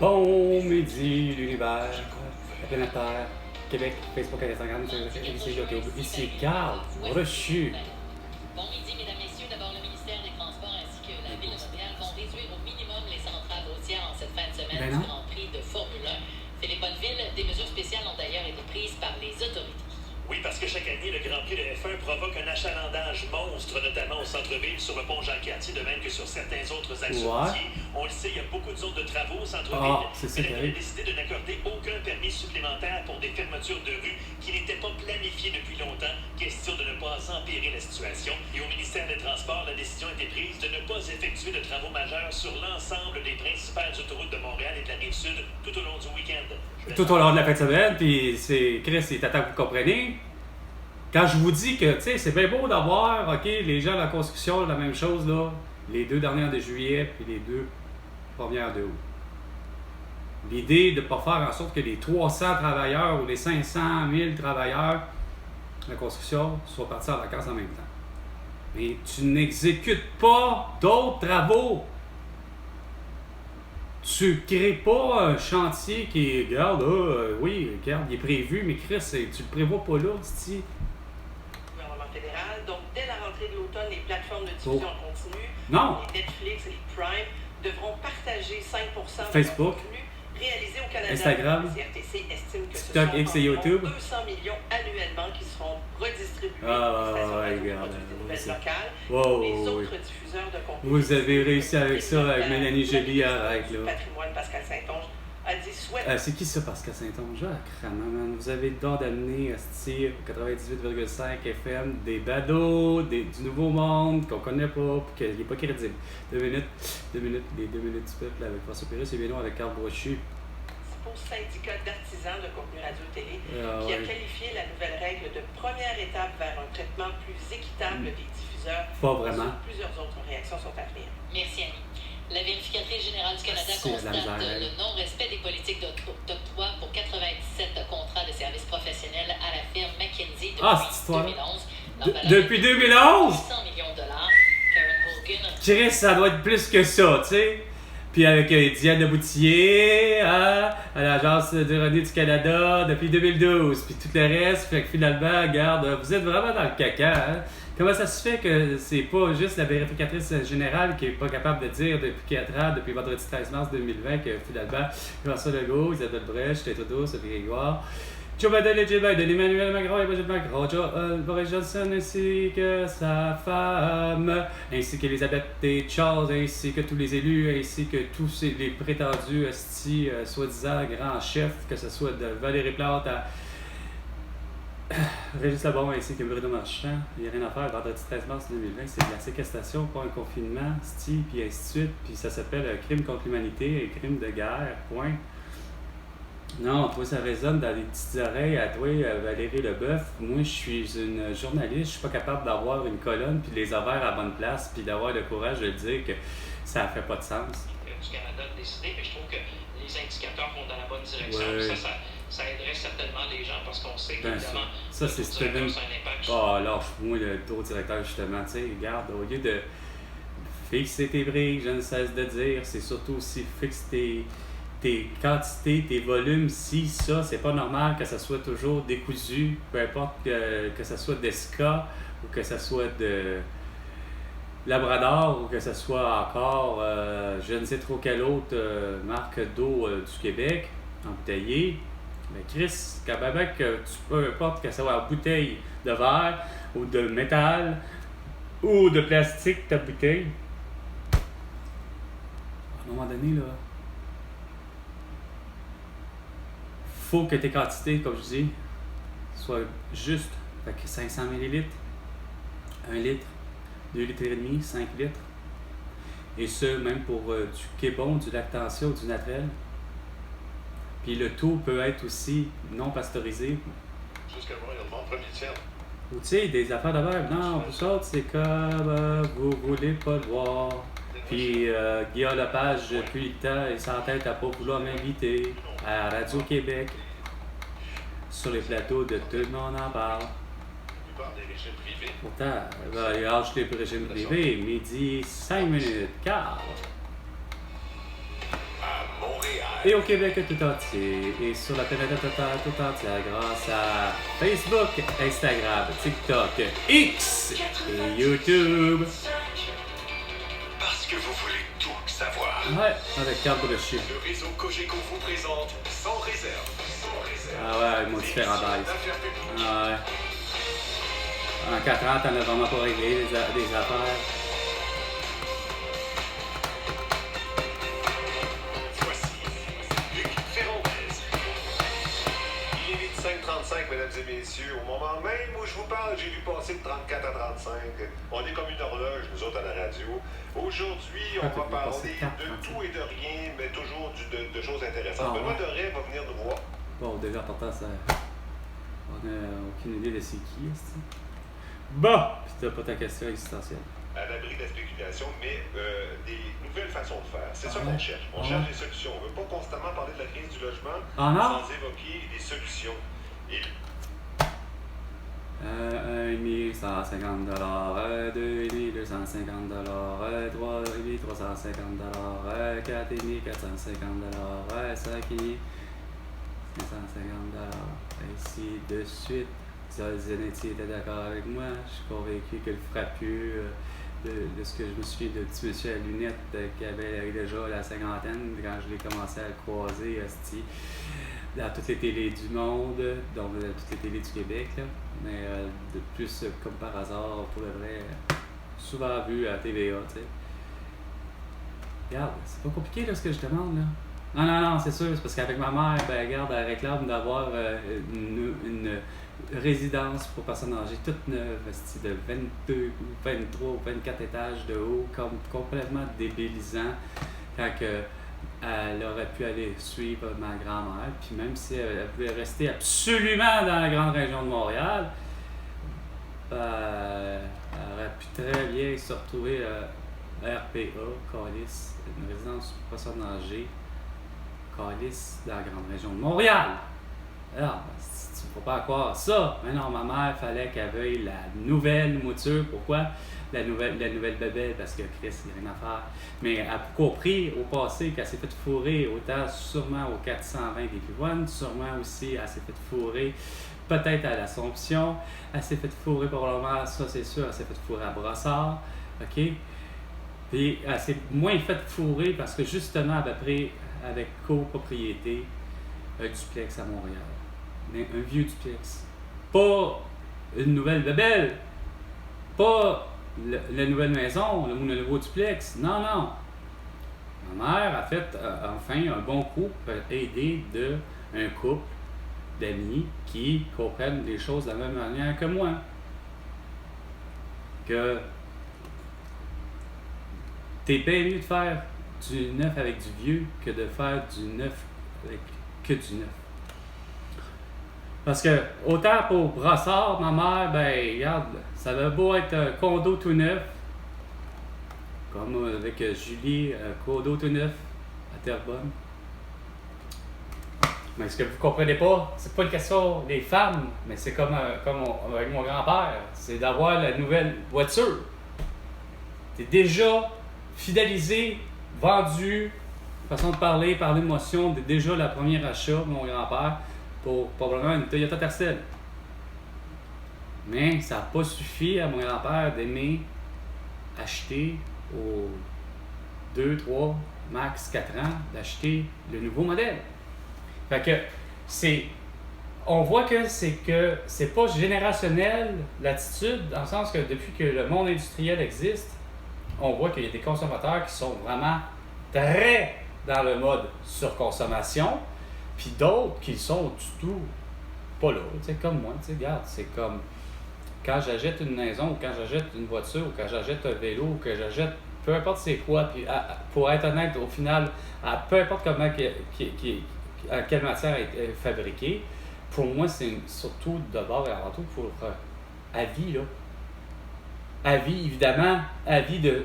Bon midi, l'univers, la planète Terre, Québec, Facebook et Instagram, ici YouTube. Ici Carl Brochu. Bon midi, mesdames, messieurs. D'abord, le ministère des Transports ainsi que la Ville de Montréal vont réduire au minimum les entraves routières en cette fin de semaine du Grand Prix de Formule 1. Philippe Bonneville, des mesures spéciales ont d'ailleurs été prises par les autorités. Oui, parce que chaque année, le Grand Prix de F1 provoque un achalandage monstre, notamment au centre-ville, sur le pont Jean-Cartier, de même que sur certains autres axes routiers. On le sait, il y a beaucoup de zones de travaux au centre-ville. Mais la Ville a décidé de n'accorder aucun permis supplémentaire pour des fermetures de rue qui n'étaient pas planifiées depuis longtemps. Question de ne pas empirer la situation. Et au ministère des Transports, la décision a été prise de ne pas effectuer de travaux majeurs sur l'ensemble des principales autoroutes de Montréal et de la Rive-Sud tout au long du week-end. Tout au long de la fin de semaine, puis c'est Chris, c'est tata, vous comprenez? Quand je vous dis que, tu sais, c'est bien beau d'avoir, OK, les gens de la construction, la même chose, là, les 2 dernières de juillet, puis les 2 premières de août. L'idée de ne pas faire en sorte que les 300 travailleurs ou les 500 000 travailleurs de la construction soient partis en vacances en même temps. Mais tu n'exécutes pas d'autres travaux. Tu ne crées pas un chantier qui est, regarde, oui, regarde, il est prévu, mais Chris, tu le prévois pas là, c'ti. Gouvernement fédéral. Donc, dès la rentrée de l'automne, les plateformes de diffusion en continu, les Netflix et les Prime, devront partager 5% Facebook, de contenu réalisé au Canada. Instagram, Le CRTC estime que ce TikTok, sont X et YouTube. 200 millions annuellement qui seront redistribués aux stations radio qui produisent des nouvelles locales. Les autres diffuseurs de contenu. Vous avez réussi avec ça, avec Mélanie Joly, arrête là. Patrimoine, Pascal Saint-Onge a dit c'est qui ça, Pascal Saint-Onge? Ah, crâne, man. Vous avez le don d'amener au 98,5 FM des badauds, du Nouveau Monde qu'on connaît pas, puis qu'il n'est pas crédible. 2 minutes, les 2 minutes du peuple avec François Pérus et bien non avec Carl Brochu. Syndicat d'artisans de contenu radio-télé qui a qualifié la nouvelle règle de première étape vers un traitement plus équitable des diffuseurs. Pas vraiment. Plusieurs autres réactions sont à venir. Merci, Annie. La vérificatrice générale du Canada constate le non-respect des politiques d'octroi pour 97 contrats de services professionnels à la firme McKinsey depuis 2011. Depuis 2011? 100 millions de dollars. Karen Hogan. Chris, ça doit être plus que ça, tu sais. Puis avec Diane Leboutillier, à l'Agence de revenu du Canada depuis 2012, puis tout le reste, fait que finalement, regarde, vous êtes vraiment dans le caca, hein? Comment ça se fait que c'est pas juste la vérificatrice générale qui est pas capable de dire depuis 4 ans, depuis vendredi 13 mars 2020, que finalement, François Legault, Isabelle Brèche, Tête Trudeau, Sophie Grégoire, Joe Biden et Jill Biden, Emmanuel Macron et Brigitte Macron, Boris Johnson ainsi que sa femme, ainsi qu'Elisabeth et Charles, ainsi que tous les élus, ainsi que tous les prétendus soi-disant grands chefs, que ce soit de Valérie Plante à Régis Labon ainsi que Bruno Marchand. Il n'y a rien à faire. Vendredi 13 mars 2020, c'est de la séquestration, pas un confinement, puis ainsi de suite. Puis ça s'appelle crime contre l'humanité et crime de guerre, point. Non, toi, ça résonne dans les petites oreilles à toi, Valérie Leboeuf. Moi, je suis une journaliste, je suis pas capable d'avoir une colonne, puis les ovaires à la bonne place, puis d'avoir le courage de dire que ça fait pas de sens. Du Canada de décider, mais je trouve que les indicateurs vont dans la bonne direction. Ça aiderait certainement les gens parce qu'on sait qu'évidemment, ça c'est Steven. Lâche-moi le taux directeur, justement. Tu sais, regarde, au lieu de fixer tes briques, je ne cesse de dire, c'est surtout aussi fixer tes quantités, tes volumes, si ça, c'est pas normal que ça soit toujours décousu, peu importe que ça soit d'Esca ou que ça soit de Labrador ou que ce soit encore je ne sais trop quelle autre marque d'eau du Québec, embouteillée. Mais Chris, quand même que peu importe que ça soit en bouteille de verre ou de métal ou de plastique ta bouteille, à un moment donné, là, faut que tes quantités, comme je dis, soient justes. Fait que 500 ml, 1 litre, 2 litres et demi, 5 litres. Et ce, même pour du Québon, du Lactantia ou du Natrel. Puis le tout peut être aussi non pasteurisé. Jusqu'à voir, il y a le monde premier tiers. Ou tu sais, des affaires de verre. Non, vous autres, c'est comme vous voulez pas le voir. Puis Guillaume Lepage, depuis le temps, il s'entête à pas vouloir m'inviter à Radio-Québec sur les plateaux de Tout le monde en parle. Des régimes privés. Pourtant, il lâche les régimes privés. Midi 5 minutes, Carl. À Montréal. et au Québec tout entier et sur la planète tout entière grâce à Facebook, Instagram, TikTok, X et YouTube. Parce que vous voulez tout savoir. Ouais, avec Carl Brochu. Le réseau Cogeco vous présente Sans réserve. Ah ouais, ils m'ont différent d'âge. Ah ouais. En 4 ans, t'en as vraiment pas réglé des affaires. Il est 5h35, mesdames et messieurs. Au moment même où je vous parle, j'ai vu passer de 34 à 35. On est comme une horloge, nous autres, à la radio. Aujourd'hui, on va parler de tout et de rien, mais toujours de choses intéressantes. Benoît Doré va venir nous voir. Bon, déjà, pourtant, ça... on n'a aucune idée de c'est qui, est-ce. Bon! Puis t'as pas ta question existentielle. À l'abri de la spéculation, mais des nouvelles façons de faire. C'est ça qu'on cherche. On cherche des solutions. On ne veut pas constamment parler de la crise du logement sans évoquer des solutions. Et... 1,150 $, 2,250 $, 3,350 $, 4,5 450 $, 5,5 550 $. Ainsi de suite. Zanetti était d'accord avec moi. Je suis convaincu que le frappeux de ce que je me souviens de petit monsieur à lunettes qui avait déjà la cinquantaine quand je l'ai commencé à le croiser dans toutes les télés du monde, donc toutes les télés du Québec. Là. Mais de plus, comme par hasard, pour le vrai, souvent vu à TVA. T'sais. Regarde, c'est pas compliqué là, ce que je demande. Là. Non, c'est sûr, c'est parce qu'avec ma mère, regarde, elle réclame d'avoir une résidence pour personnes âgées toute neuve, de 22, 23 ou 24 étages de haut, comme complètement débilisant quand elle aurait pu aller suivre ma grand-mère, puis même si elle pouvait rester absolument dans la grande région de Montréal, elle aurait pu très bien se retrouver RPA, Calisse, une résidence pour personnes âgées, Calisse, dans la grande région de Montréal. Alors, tu ne faut pas croire ça. Mais non, ma mère, il fallait qu'elle veuille la nouvelle mouture. Pourquoi? La nouvelle bébelle, parce que Chris, il n'y a rien à faire. Mais elle a compris au passé qu'elle s'est fait fourrer, autant sûrement au 420 des Pivoines, sûrement aussi elle s'est fait fourrer peut-être à l'Assomption, elle s'est fait fourrer probablement, ça c'est sûr, elle s'est fait fourrer à Brossard, ok? Puis elle s'est moins fait fourrer parce que justement, à peu près avec copropriété, un duplex à Montréal. Mais un vieux duplex. Pas une nouvelle bébelle. Pas la nouvelle maison, le nouveau duplex. Non. Ma mère a fait enfin un bon coup pour aider un couple d'amis qui comprennent les choses de la même manière que moi. Que t'es bien mieux de faire du neuf avec du vieux que de faire du neuf avec que du neuf. Parce que, autant pour Brossard, ma mère, regarde, ça va beau être un condo tout neuf, comme avec Julie, condo tout neuf à Terrebonne. Mais ce que vous comprenez pas, c'est pas une question des femmes, mais c'est comme avec mon grand-père, c'est d'avoir la nouvelle voiture. T'es déjà fidélisé, vendu, façon de parler d'émotion, déjà la première achat de mon grand-père pour probablement une Toyota Tercel. Mais ça n'a pas suffi à mon grand-père d'aimer acheter aux 2, 3, max 4 ans, d'acheter le nouveau modèle. Fait que on voit que c'est pas générationnel l'attitude, dans le sens que depuis que le monde industriel existe, on voit qu'il y a des consommateurs qui sont vraiment très dans le mode surconsommation, puis d'autres qui sont du tout pas là, tu sais, comme moi, tu sais, regarde, c'est comme quand j'achète une maison, ou quand j'achète une voiture, ou quand j'achète un vélo, ou que j'achète peu importe c'est quoi, puis pour être honnête, au final, peu importe comment à quelle matière est fabriquée, pour moi, c'est surtout d'abord et avant tout pour avis, là. Avis, évidemment, avis de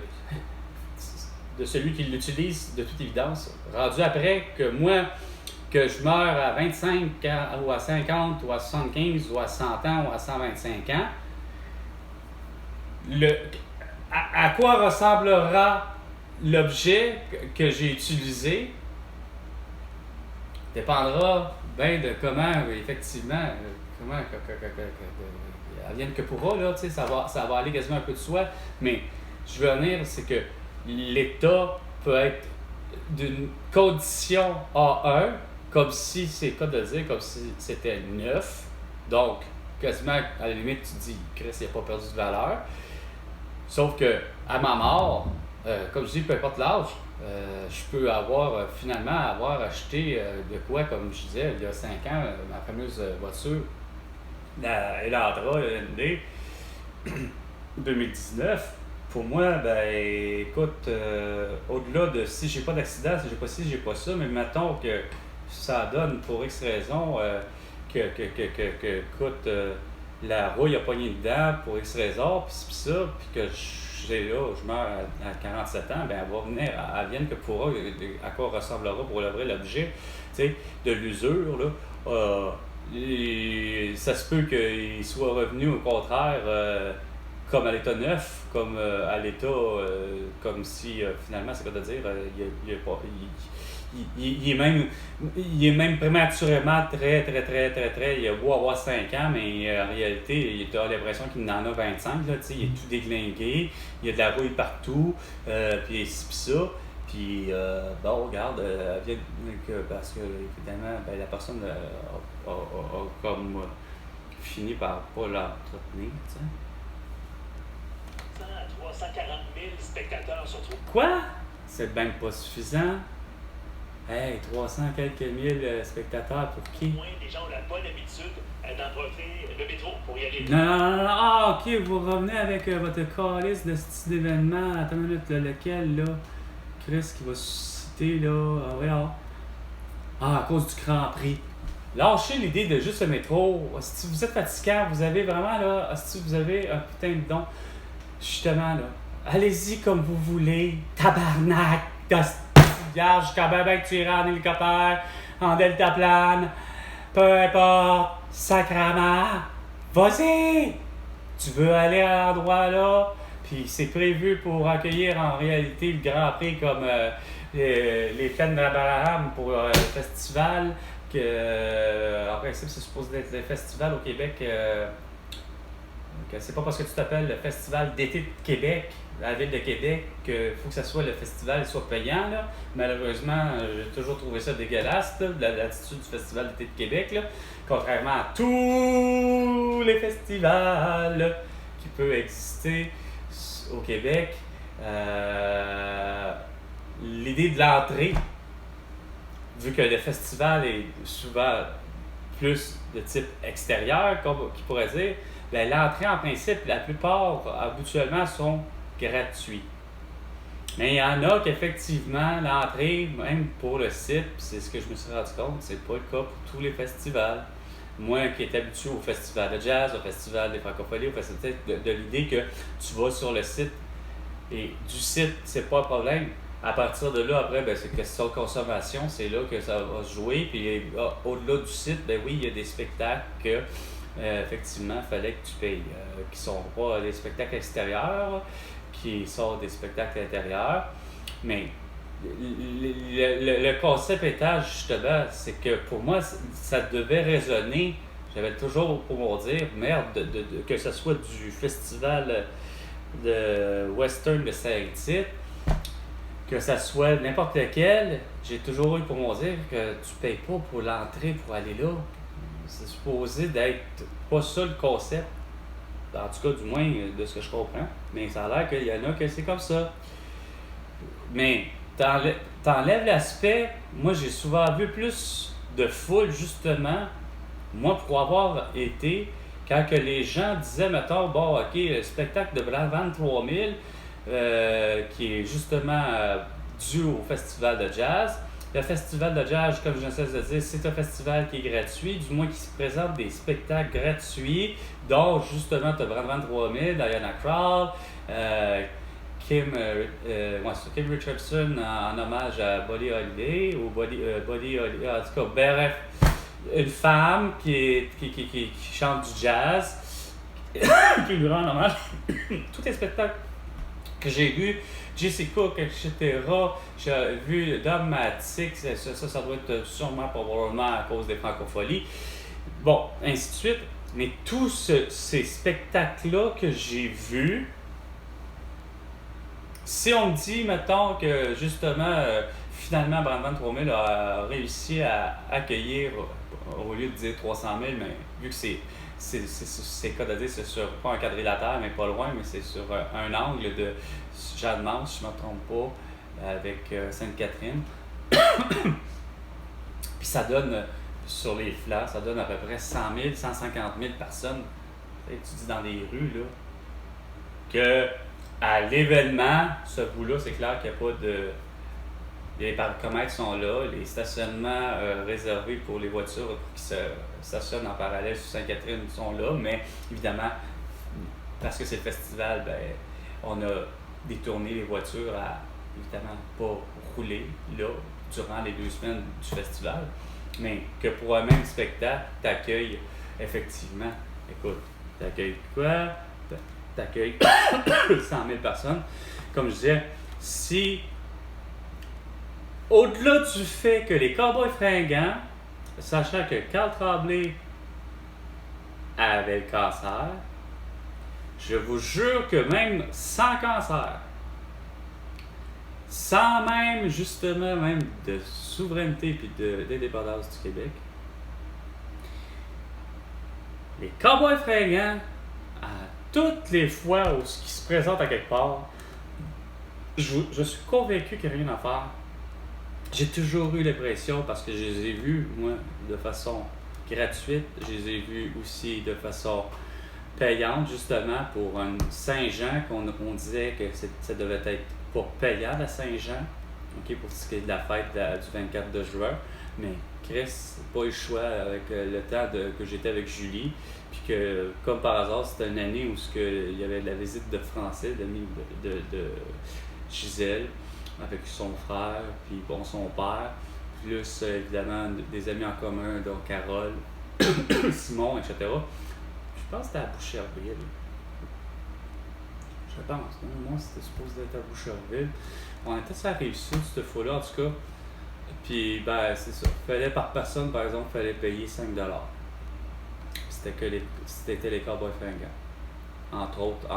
celui qui l'utilise, de toute évidence. Rendu après que moi, que je meurs à 25 ou à 50 ou à 75 ou à 100 ans ou à 125 ans, à quoi ressemblera l'objet que j'ai utilisé dépendra bien de comment, effectivement, comment advienne que pourra, là, tu sais, ça va aller quasiment un peu de soi. Mais je veux dire, c'est que l'État peut être d'une condition A1, comme si, c'est le cas de dire, comme si c'était neuf. Donc, quasiment, à la limite, tu dis, Chris, il n'a pas perdu de valeur. Sauf que, à ma mort, comme je dis, peu importe l'âge, je peux avoir acheté de quoi, comme je disais, il y a 5 ans, ma fameuse voiture, la Elantra ND 2019. Pour moi, écoute, au-delà de si j'ai pas d'accident, si j'ai pas ci, j'ai pas ça, mais mettons que ça donne pour X raison écoute, la rouille a pogné dedans pour X raison, puis ça, puis que je meurs à 47 ans, elle va venir, elle vienne que pourra, à quoi ressemblera pour le vrai l'objet, tu sais, de l'usure, là. Ça se peut qu'il soit revenu au contraire comme à l'état neuf, comme à l'état, comme si finalement, c'est quoi de dire, il est même prématurément très, il a beau avoir 5 ans, mais en réalité, il a l'impression qu'il en a 25, là, il est tout déglingué, il y a de la rouille partout, puis ça. Puis, bon, regarde, elle vient parce que, évidemment, la personne a comme fini par pas l'entretenir, tu sais. 340 000 spectateurs se trouvent. Quoi? C'est bien pas suffisant. Hey, 300 quelques mille spectateurs pour qui? Moins, les gens ont la bonne habitude d'emprunter le métro pour y aller. Non. Ah, ok, vous revenez avec votre calice de ce type d'événement. Attends une minute, lequel, là? Chris qui va susciter, là. À cause du Grand Prix. Lâchez l'idée de juste le métro. Si vous êtes fatigant, vous avez vraiment, là. Si vous avez un putain de don. Justement, là. Allez-y comme vous voulez. Tabarnak! Regarde, jusqu'à bien que tu iras en hélicoptère, en deltaplane. Peu importe. Sacrament. Vas-y! Tu veux aller à l'endroit là? Puis c'est prévu pour accueillir en réalité le Grand Prix comme les Fêtes d'Abraham pour le festival. En principe, c'est supposé être le festival au Québec. C'est pas parce que tu t'appelles le Festival d'été de Québec, la ville de Québec, qu'il faut que ça soit le festival soit payant. Là. Malheureusement, j'ai toujours trouvé ça dégueulasse, là, l'attitude du Festival d'été de Québec. Là. Contrairement à tous les festivals qui peuvent exister au Québec, l'idée de l'entrée, vu que le festival est souvent plus de type extérieur, comme qui pourrait dire, l'entrée en principe, la plupart habituellement sont gratuits. Mais il y en a qu'effectivement, l'entrée, même pour le site, c'est ce que je me suis rendu compte, c'est pas le cas pour tous les festivals. Moi qui est habitué au festival de jazz, au festival des francophonies, au festival de l'idée que tu vas sur le site et du site, c'est pas un problème. À partir de là, après, c'est question de consommation, c'est là que ça va se jouer. Puis au-delà du site, oui, il y a des spectacles que effectivement, il fallait que tu payes, qui ne sont pas des spectacles extérieurs, qui sont des spectacles intérieurs. Mais le concept étant justement, c'est que pour moi, ça devait résonner. J'avais toujours pour me dire, merde, que ce soit du festival de western de Saint-Tite, que ça soit n'importe lequel, j'ai toujours eu pour me dire que tu payes pas pour l'entrée pour aller là. C'est supposé d'être pas ça le concept. En tout cas, du moins, de ce que je comprends. Mais ça a l'air qu'il y en a que c'est comme ça. Mais t'enlèves l'aspect. Moi, j'ai souvent vu plus de foule, justement. Moi, pour avoir été, quand que les gens disaient, mettons, bon, OK, le spectacle de 23 000, qui est justement dû au festival de jazz. Le festival de jazz, comme je sais de dire, c'est un festival qui est gratuit, du moins qui se présente des spectacles gratuits, dont justement tu as 23 000, Diana Krall, Kim Richardson en hommage à Buddy Holly, ou Buddy Holly, en tout cas, bref, une femme qui chante du jazz, qui lui rend hommage. Tous les spectacles que j'ai vu JC Cook, etc. J'ai vu Dogmatic, ça doit être sûrement probablement à cause des francopholies. Bon, ainsi de suite. Mais tous ces spectacles-là que j'ai vus, si on me dit, mettons, que justement, finalement, Brandon 3000 a réussi à accueillir, au lieu de dire 300 000, mais vu que c'est cas de dire, c'est sur, pas un quadrilatère, mais pas loin, mais c'est sur un angle de Jeanne-Mance, si je ne me trompe pas, avec Sainte-Catherine. Puis ça donne, sur les flats, ça donne à peu près 100 000, 150 000 personnes. Tu dis dans les rues, là, que à l'événement, ce bout-là, c'est clair qu'il n'y a pas de... Les parcomètres sont là, les stationnements réservés pour les voitures qui se stationnent en parallèle sur Sainte-Catherine sont là, mais évidemment, parce que c'est le festival, ben, on a détourné les voitures à, évidemment, pas rouler là, durant les 2 semaines du festival, mais que pour un même spectacle, t'accueilles effectivement, écoute, t'accueilles quoi? T'accueilles 100 000 personnes. Comme je disais, si au-delà du fait que les Cowboys fringants, sachant que Carl Tremblay avait le cancer, je vous jure que même sans cancer, sans même justement même de souveraineté et d'indépendance du Québec, les Cowboys fringants, à toutes les fois où ce qui se présente à quelque part, je suis convaincu qu'il n'y a rien à faire. J'ai toujours eu l'impression, parce que je les ai vus, moi, de façon gratuite, je les ai vus aussi de façon payante, justement, pour un Saint-Jean, qu'on disait que ça devait être pas payant à Saint-Jean, okay, pour ce qui est de la fête du 24 de juin, mais Chris, pas eu le choix avec le temps que j'étais avec Julie, puis que, comme par hasard, c'était une année où il y avait la visite de Français, de Gisèle, avec son frère, puis bon, son père, plus évidemment des amis en commun, donc Carole, Simon, etc. Je pense que c'était à Boucherville. Je pense, non? Moi, c'était supposé être à Boucherville. On était sur la Rive-Sud, cette fois-là, en tout cas. Puis, ben, c'est ça. Fallait par personne, par exemple, fallait payer 5 $. C'était les Cowboys fringants. Entre autres,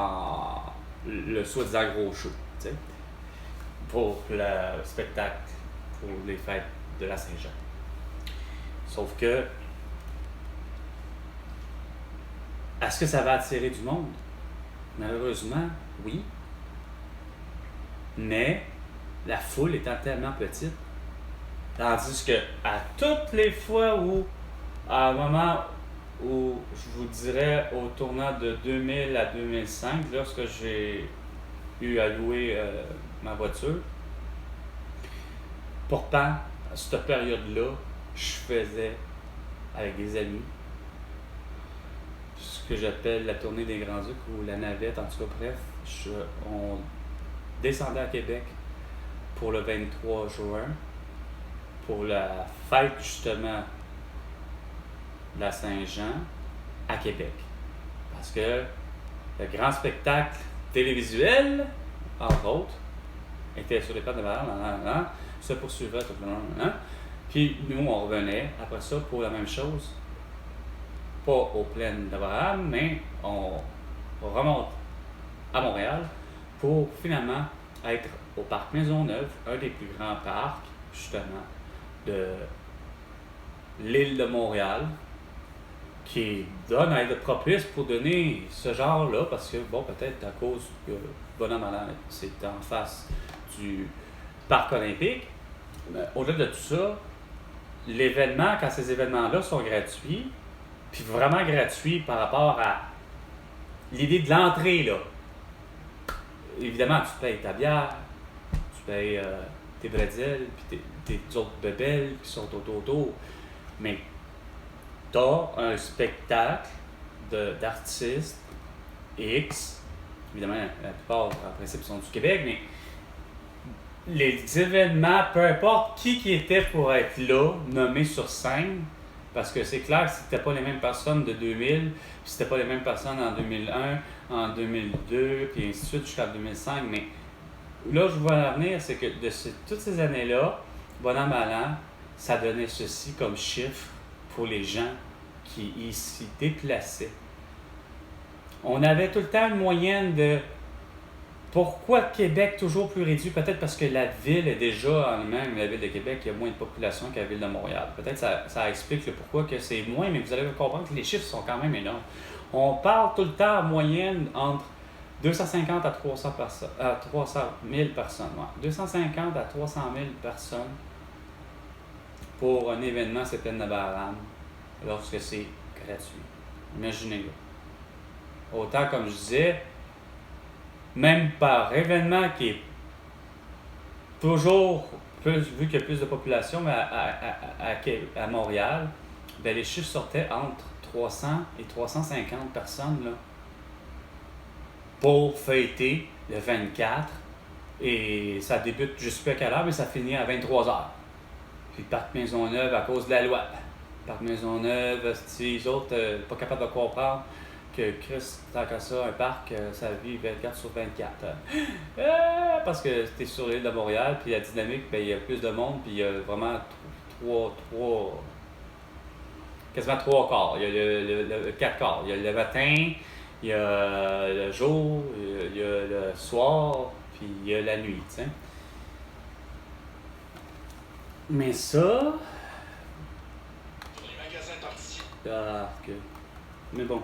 le soi-disant gros show, tu sais, pour le spectacle, pour les fêtes de la Saint-Jean. Sauf que, est-ce que ça va attirer du monde? Malheureusement, oui. Mais la foule étant tellement petite, tandis que à toutes les fois où, à un moment où, je vous dirais, au tournant de 2000 à 2005, lorsque j'ai eu à louer ma voiture, pourtant, à cette période-là, je faisais avec des amis ce que j'appelle la tournée des Grands-Ducs ou la navette, en tout cas, bref, on descendait à Québec pour le 23 juin, pour la fête justement de la Saint-Jean à Québec. Parce que le grand spectacle télévisuel, entre autres, était sur les pattes de Valère, se poursuivait tout le long. Puis nous, on revenait après ça pour la même chose. Pas aux plaines d'Abraham, mais on remonte à Montréal pour finalement être au parc Maisonneuve, un des plus grands parcs, justement, de l'île de Montréal, qui donne à être propice pour donner ce genre-là, parce que, bon, peut-être à cause que Bonhomme Malin, c'est en face du parc olympique, mais au-delà de tout ça, l'événement, quand ces événements-là sont gratuits, puis vraiment gratuits par rapport à l'idée de l'entrée, là. Évidemment, tu payes ta bière, tu payes tes bretzels, puis tes autres bébelles qui sont autour. Mais tu as un spectacle d'artistes X, évidemment, la plupart, en principe, sont du Québec, mais les événements, peu importe qui était pour être là, nommé sur scène, Parce que c'est clair que c'était pas les mêmes personnes de 2000, puis c'était pas les mêmes personnes en 2001, en 2002, puis ainsi de suite jusqu'en 2005. Mais là, je vois l'avenir, c'est que toutes ces années-là, bon an, mal an, ça donnait ceci comme chiffre pour les gens qui s'y déplaçaient. On avait tout le temps une moyenne de... Pourquoi Québec toujours plus réduit? Peut-être parce que la ville est déjà en elle-même, la ville de Québec, il y a moins de population que la ville de Montréal. Peut-être que ça explique le pourquoi que c'est moins, mais vous allez comprendre que les chiffres sont quand même énormes. On parle tout le temps en moyenne entre 250 à 300 000 personnes. Ouais. 250 à 300 000 personnes pour un événement Septembre-Navarane lorsque c'est gratuit. Imaginez-le. Autant, comme je disais, même par événement qui est toujours plus, vu qu'il y a plus de population, mais à Montréal, ben les chiffres sortaient entre 300 et 350 personnes là, pour fêter le 24. Et ça débute, je ne sais plus à quelle heure, mais ça finit à 23h. Puis Parc Maisonneuve, à cause de la loi. Parc Maisonneuve, les autres, pas capables de comprendre que Chris, tant qu'à ça, un parc, ça vit 24 sur 24. Parce que c'était sur l'île de Montréal, puis la dynamique, ben, il y a plus de monde, puis il y a vraiment quasiment 3 quarts. Il y a le 4 quarts. Il y a le matin, il y a le jour, il y a le soir, puis il y a la nuit, tu sais. Mais ça... Les magasins partis. Mais bon.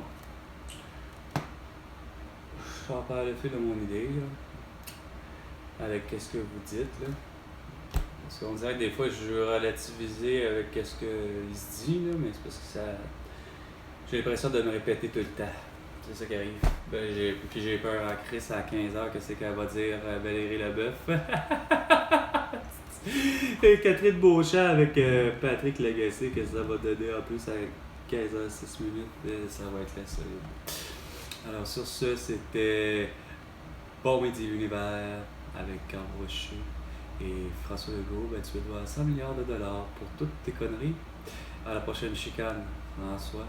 Je vais pas le fil de mon idée, là. Avec qu'est-ce que vous dites, là. Parce qu'on dirait que des fois, je veux relativiser avec qu'est-ce qu'il se dit, là, mais c'est parce que ça... J'ai l'impression de me répéter tout le temps. C'est ça qui arrive. Ben, j'ai peur à Chris à 15h, qu'est-ce qu'elle va dire Valérie Leboeuf. Et Catherine Beauchamp avec Patrick Lagacé, que ça va donner en plus à 15h06 minutes, ça va être la solide. Alors sur ce, c'était Bon Midi l'Univers avec Carl Rocher et François Legault. Ben, tu vas devoir 100 milliards de dollars pour toutes tes conneries. À la prochaine chicane, François.